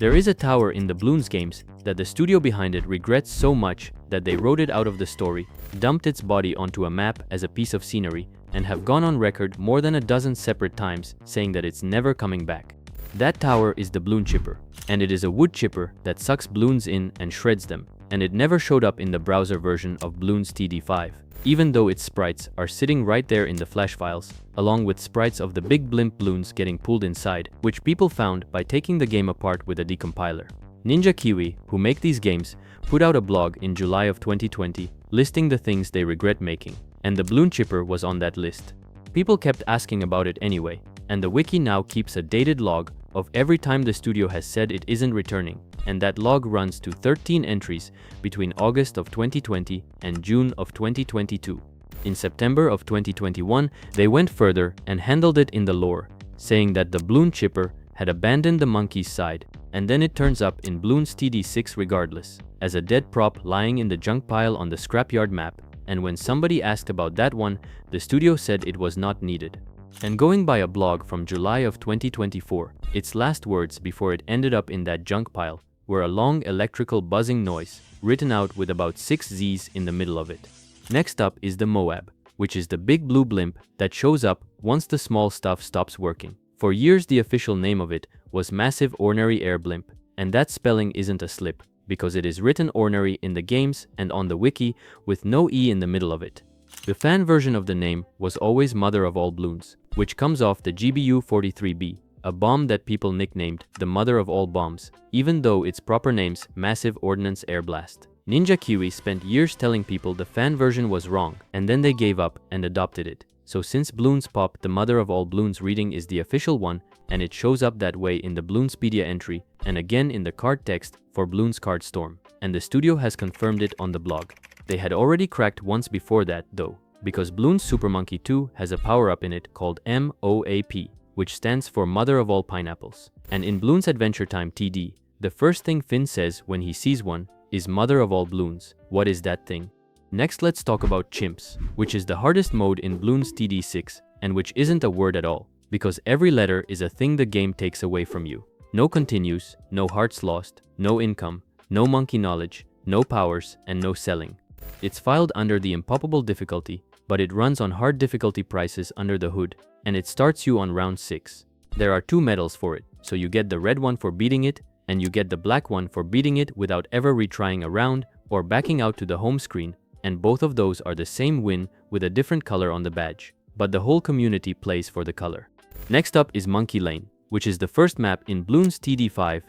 There is a tower in the Bloons games that the studio behind it regrets so much that they wrote it out of the story, dumped its body onto a map as a piece of scenery, and have gone on record more than a dozen separate times saying that it's never coming back. That tower is the Bloon chipper, and it is a wood chipper that sucks Bloons in and shreds them, and it never showed up in the browser version of Bloons TD5, even though its sprites are sitting right there in the flash files, along with sprites of the big blimp Bloons getting pulled inside, which people found by taking the game apart with a decompiler. Ninja Kiwi, who make these games, put out a blog in July of 2020 listing the things they regret making, and the Bloon chipper was on that list. People kept asking about it anyway, and the wiki now keeps a dated log of every time the studio has said it isn't returning, and that log runs to 13 entries between August of 2020 and June of 2022. In September of 2021, they went further and handled it in the lore, saying that the Bloon chipper had abandoned the monkey's side, and then it turns up in Bloons TD6 regardless, as a dead prop lying in the junk pile on the scrapyard map, and when somebody asked about that one, the studio said it was not needed. And going by a blog from July of 2024, its last words before it ended up in that junk pile were a long electrical buzzing noise, written out with about 6 Z's in the middle of it. Next up is the Moab, which is the big blue blimp that shows up once the small stuff stops working. For years the official name of it was Massive Ornery Air Blimp, and that spelling isn't a slip, because it is written ornery in the games and on the wiki with no E in the middle of it. The fan version of the name was always Mother of All Bloons, which comes off the GBU-43B, a bomb that people nicknamed the Mother of All Bombs, even though its proper name's Massive Ordnance Air Blast. Ninja Kiwi spent years telling people the fan version was wrong, and then they gave up and adopted it. So since Bloons Pop, the Mother of All Bloons reading is the official one, and it shows up that way in the Bloonspedia entry, and again in the card text for Bloons Card Storm, and the studio has confirmed it on the blog. They had already cracked once before that, though, because Bloons Super Monkey 2 has a power-up in it called MOAP, which stands for Mother of All Pineapples. And in Bloons Adventure Time TD, the first thing Finn says when he sees one is Mother of All Bloons. What is that thing? Next, let's talk about CHIMPS, which is the hardest mode in Bloons TD6, and which isn't a word at all, because every letter is a thing the game takes away from you. No continues, no hearts lost, no income, no monkey knowledge, no powers, and no selling. It's filed under the impoppable difficulty, but it runs on hard difficulty prices under the hood, and it starts you on round 6. There are 2 medals for it, so you get the red one for beating it, and you get the black one for beating it without ever retrying a round or backing out to the home screen, and both of those are the same win with a different color on the badge, but the whole community plays for the color. Next up is Monkey Lane, which is the first map in Bloons TD5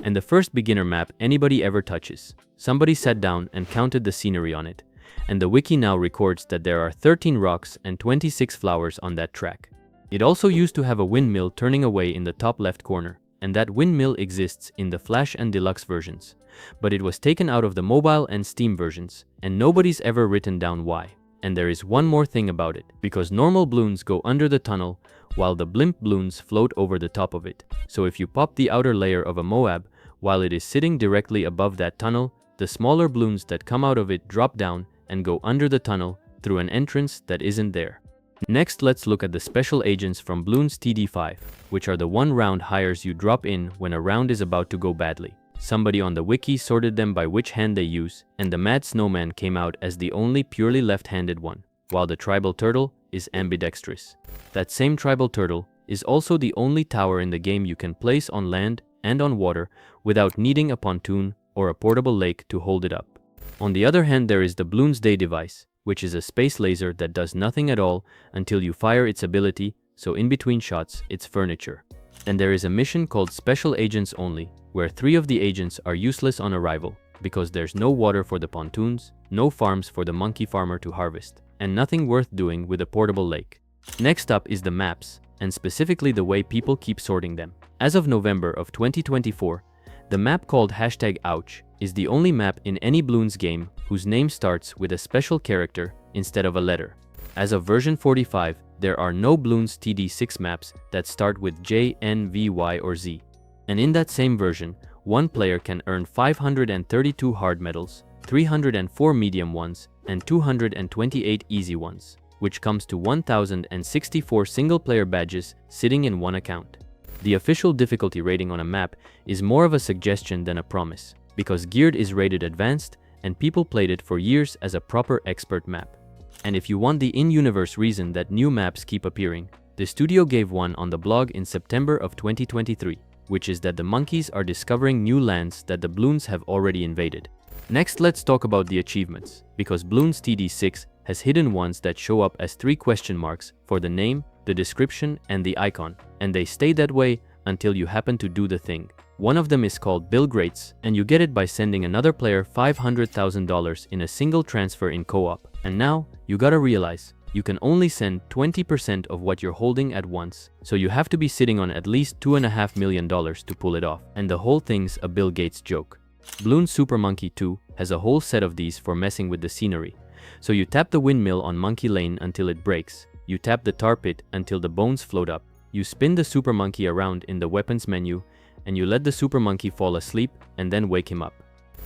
and the first beginner map anybody ever touches. Somebody sat down and counted the scenery on it, and the wiki now records that there are 13 rocks and 26 flowers on that track. It also used to have a windmill turning away in the top left corner, and that windmill exists in the Flash and Deluxe versions, but it was taken out of the mobile and Steam versions, and nobody's ever written down why. And there is one more thing about it, because normal Bloons go under the tunnel, while the blimp Bloons float over the top of it. So if you pop the outer layer of a Moab, while it is sitting directly above that tunnel, the smaller Bloons that come out of it drop down and go under the tunnel through an entrance that isn't there. Next, let's look at the special agents from Bloons TD5, which are the 1 round hires you drop in when a round is about to go badly. Somebody on the wiki sorted them by which hand they use, and the Mad Snowman came out as the only purely left-handed one, while the Tribal Turtle is ambidextrous. That same Tribal Turtle is also the only tower in the game you can place on land and on water without needing a pontoon or a portable lake to hold it up. On the other hand, there is the Bloons Day device, which is a space laser that does nothing at all until you fire its ability, so in between shots, it's furniture. And there is a mission called Special Agents Only, where 3 of the agents are useless on arrival, because there's no water for the pontoons, no farms for the monkey farmer to harvest, and nothing worth doing with a portable lake. Next up is the maps, and specifically the way people keep sorting them. As of November of 2024, the map called #ouch is the only map in any Bloons game whose name starts with a special character instead of a letter. As of version 45, there are no Bloons TD6 maps that start with J, N, V, Y, or Z. And in that same version, one player can earn 532 hard medals, 304 medium ones, and 228 easy ones, which comes to 1,064 single-player badges sitting in one account. The official difficulty rating on a map is more of a suggestion than a promise, because Geared is rated advanced and people played it for years as a proper expert map. And if you want the in-universe reason that new maps keep appearing, the studio gave one on the blog in September of 2023, which is that the monkeys are discovering new lands that the Bloons have already invaded. Next, let's talk about the achievements, because Bloons TD6 has hidden ones that show up as 3 question marks for the name, the description, and the icon, and they stay that way until you happen to do the thing. One of them is called Bill Greats, and you get it by sending another player $500,000 in a single transfer in co-op. And now, you gotta realize, you can only send 20% of what you're holding at once, so you have to be sitting on at least $2.5 million to pull it off, and the whole thing's a Bill Gates joke. Bloons Super Monkey 2 has a whole set of these for messing with the scenery. So you tap the windmill on Monkey Lane until it breaks, you tap the tar pit until the bones float up, you spin the Super Monkey around in the weapons menu, and you let the Super Monkey fall asleep and then wake him up.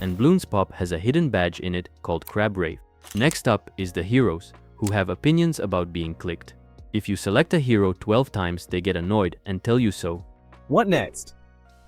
And Bloons Pop has a hidden badge in it called Crab Rave. Next up is the heroes, who have opinions about being clicked. If you select a hero 12 times, they get annoyed and tell you so. What next?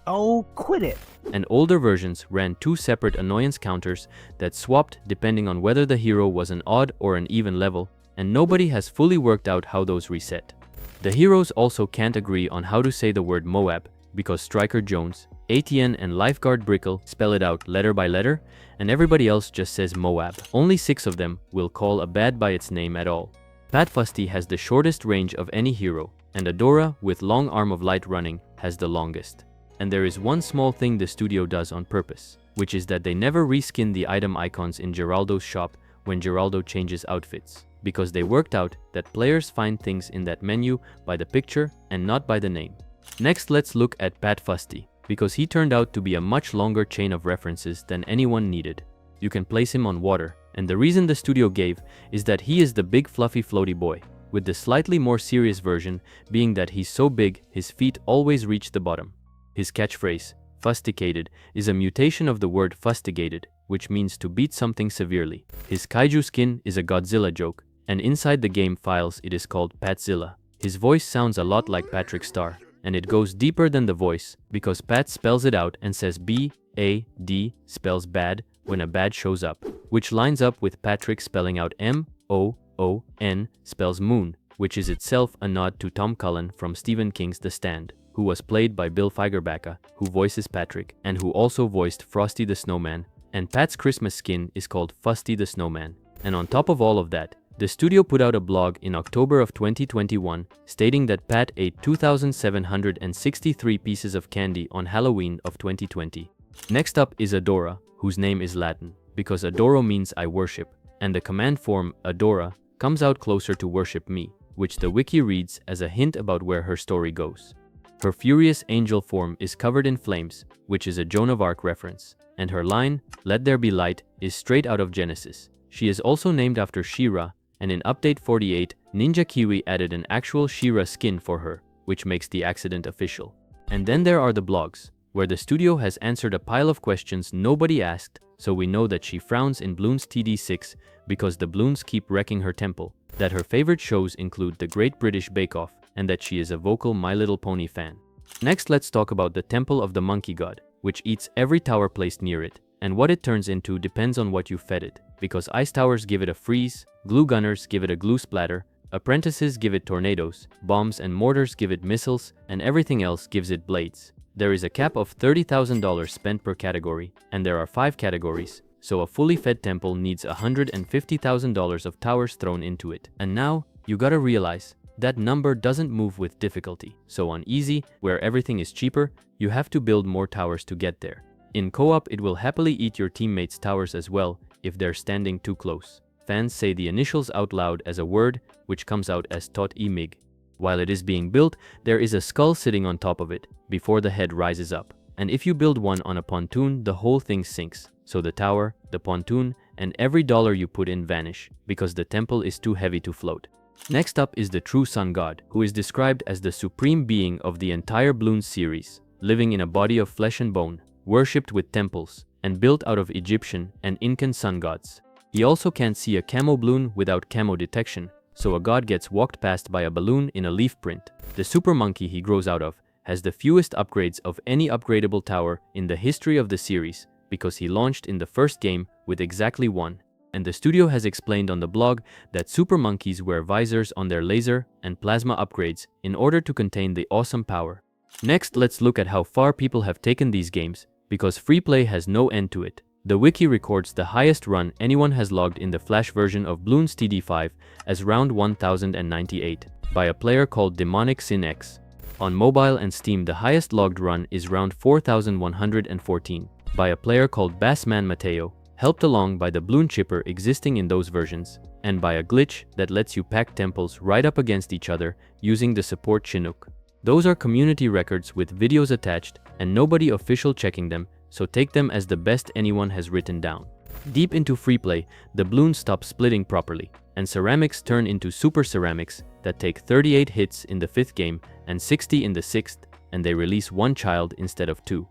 Oh, quit it! And older versions ran 2 separate annoyance counters that swapped depending on whether the hero was an odd or an even level, and nobody has fully worked out how those reset. The heroes also can't agree on how to say the word Moab, because Striker Jones, ATN, and Lifeguard Brickle spell it out letter by letter, and everybody else just says Moab. Only 6 of them will call a bad by its name at all. Pat Fusty has the shortest range of any hero, and Adora, with Long Arm of Light running, has the longest. And there is one small thing the studio does on purpose, which is that they never reskin the item icons in Geraldo's shop when Geraldo changes outfits, because they worked out that players find things in that menu by the picture and not by the name. Next, let's look at Pat Fusty, because he turned out to be a much longer chain of references than anyone needed. You can place him on water, and the reason the studio gave is that he is the big fluffy floaty boy, with the slightly more serious version being that he's so big his feet always reach the bottom. His catchphrase, fusticated, is a mutation of the word fustigated, which means to beat something severely. His kaiju skin is a Godzilla joke, and inside the game files it is called Patzilla. His voice sounds a lot like Patrick Star, and it goes deeper than the voice, because Pat spells it out and says B-A-D spells bad when a bad shows up, which lines up with Patrick spelling out M-O-O-N spells moon, which is itself a nod to Tom Cullen from Stephen King's The Stand, who was played by Bill Figerbacka, who voices Patrick, and who also voiced Frosty the Snowman, and Pat's Christmas skin is called Fusty the Snowman. And on top of all of that, the studio put out a blog in October of 2021 stating that Pat ate 2,763 pieces of candy on Halloween of 2020. Next up is Adora, whose name is Latin, because Adoro means I worship, and the command form Adora comes out closer to worship me, which the wiki reads as a hint about where her story goes. Her furious angel form is covered in flames, which is a Joan of Arc reference, and her line, "Let there be light," is straight out of Genesis. She is also named after She-Ra, and in Update 48, Ninja Kiwi added an actual She-Ra skin for her, which makes the accident official. And then there are the blogs, where the studio has answered a pile of questions nobody asked, so we know that she frowns in Bloons TD6 because the Bloons keep wrecking her temple, that her favorite shows include The Great British Bake Off, and that she is a vocal My Little Pony fan. Next, let's talk about the Temple of the Monkey God, which eats every tower placed near it, and what it turns into depends on what you fed it, because ice towers give it a freeze, glue gunners give it a glue splatter, apprentices give it tornadoes, bombs and mortars give it missiles, and everything else gives it blades. There is a cap of $30,000 spent per category, and there are 5 categories, so a fully fed temple needs $150,000 of towers thrown into it. And now, you gotta realize, that number doesn't move with difficulty, so on easy, where everything is cheaper, you have to build more towers to get there. In co-op, it will happily eat your teammates' towers as well if they're standing too close. Fans say the initials out loud as a word, which comes out as tot-e-mig. While it is being built, there is a skull sitting on top of it, before the head rises up. And if you build one on a pontoon, the whole thing sinks, so the tower, the pontoon, and every dollar you put in vanish, because the temple is too heavy to float. Next up is the true sun god, who is described as the supreme being of the entire Bloons series, living in a body of flesh and bone, worshipped with temples, and built out of Egyptian and Incan sun gods. He also can't see a camo balloon without camo detection, so a god gets walked past by a balloon in a leaf print. The super monkey he grows out of has the fewest upgrades of any upgradable tower in the history of the series because he launched in the first game with exactly one. And the studio has explained on the blog that super monkeys wear visors on their laser and plasma upgrades in order to contain the awesome power. Next, let's look at how far people have taken these games, because free play has no end to it. The wiki records the highest run anyone has logged in the Flash version of Bloons TD5 as round 1098 by a player called Demonic Sin X. On mobile and Steam, the highest logged run is round 4114 by a player called Bassman Mateo, helped along by the Bloon chipper existing in those versions, and by a glitch that lets you pack temples right up against each other using the support Chinook. Those are community records with videos attached and nobody official checking them, so take them as the best anyone has written down. Deep into free play, the Bloons stop splitting properly, and ceramics turn into super ceramics that take 38 hits in the 5th game and 60 in the 6th, and they release one child instead of two.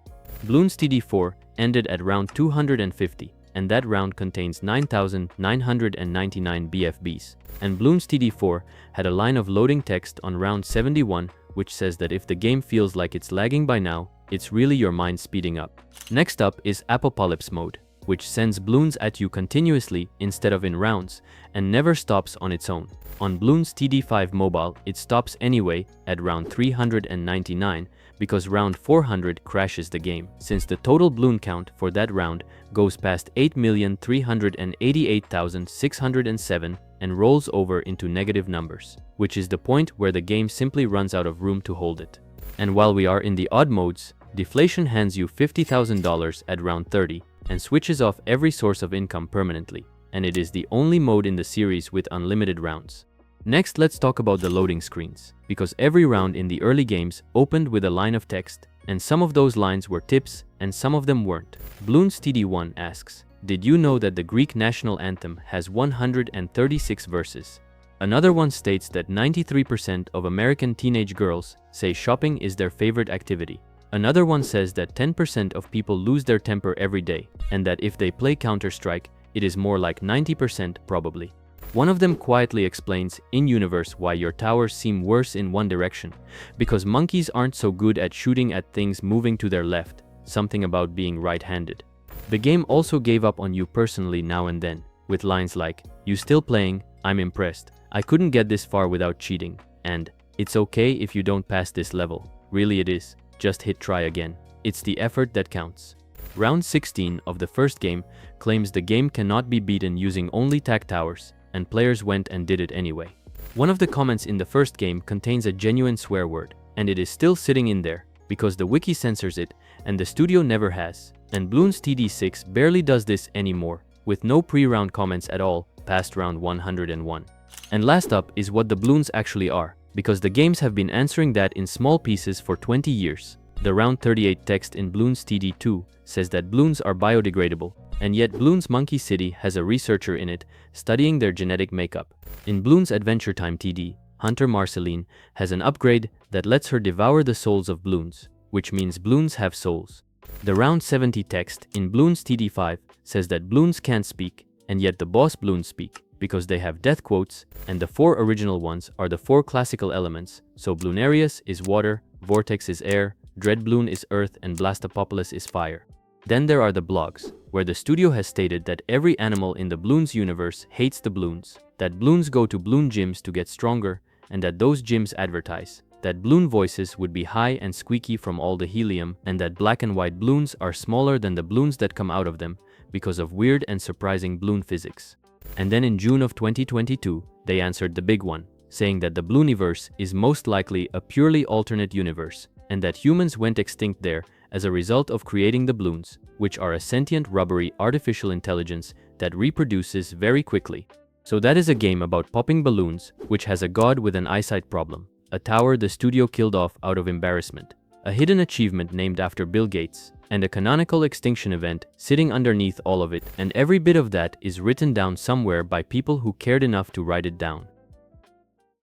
Bloons TD4 ended at round 250, and that round contains 9,999 BFBs. And Bloons TD4 had a line of loading text on round 71, which says that if the game feels like it's lagging by now, it's really your mind speeding up. Next up is Apocalypse mode, which sends Bloons at you continuously instead of in rounds, and never stops on its own. On Bloons TD5 mobile, it stops anyway at round 399 because round 400 crashes the game, since the total Bloon count for that round goes past 8,388,607 and rolls over into negative numbers, which is the point where the game simply runs out of room to hold it. And while we are in the odd modes, Deflation hands you $50,000 at round 30 and switches off every source of income permanently, and it is the only mode in the series with unlimited rounds. Next, let's talk about the loading screens, because every round in the early games opened with a line of text, and some of those lines were tips and some of them weren't. Bloons TD1 asks, "Did you know that the Greek national anthem has 136 verses?" Another one states that 93% of American teenage girls say shopping is their favorite activity. Another one says that 10% of people lose their temper every day, and that if they play Counter-Strike, it is more like 90% probably. One of them quietly explains in-universe why your towers seem worse in one direction, because monkeys aren't so good at shooting at things moving to their left, something about being right-handed. The game also gave up on you personally now and then, with lines like, "You still playing? I'm impressed. I couldn't get this far without cheating," and "It's okay if you don't pass this level. Really it is. Just hit try again. It's the effort that counts." Round 16 of the first game claims the game cannot be beaten using only tack towers, and players went and did it anyway. One of the comments in the first game contains a genuine swear word, and it is still sitting in there, because the wiki censors it, and the studio never has. And Bloons TD6 barely does this anymore, with no pre-round comments at all past round 101. And last up is what the Bloons actually are, because the games have been answering that in small pieces for 20 years. The round 38 text in Bloons TD2 says that Bloons are biodegradable, and yet Bloons Monkey City has a researcher in it studying their genetic makeup. In Bloons Adventure Time TD, Hunter Marceline has an upgrade that lets her devour the souls of Bloons, which means Bloons have souls. The round 70 text in Bloons TD5 says that Bloons can't speak, and yet the boss Bloons speak, because they have death quotes, and the 4 original ones are the 4 classical elements, so Bloonarius is water, Vortex is air, Dreadbloon is earth, and Blastopopolis is fire. Then there are the blogs, where the studio has stated that every animal in the Bloons universe hates the Bloons, that Bloons go to Bloon gyms to get stronger, and that those gyms advertise that Bloon voices would be high and squeaky from all the helium, and that black and white Bloons are smaller than the Bloons that come out of them because of weird and surprising Bloon physics. And then in June of 2022, they answered the big one, saying that the Blooniverse is most likely a purely alternate universe, and that humans went extinct there as a result of creating the Bloons, which are a sentient rubbery artificial intelligence that reproduces very quickly. So that is a game about popping balloons, which has a god with an eyesight problem, a tower the studio killed off out of embarrassment, a hidden achievement named after Bill Gates, and a canonical extinction event sitting underneath all of it, and every bit of that is written down somewhere by people who cared enough to write it down.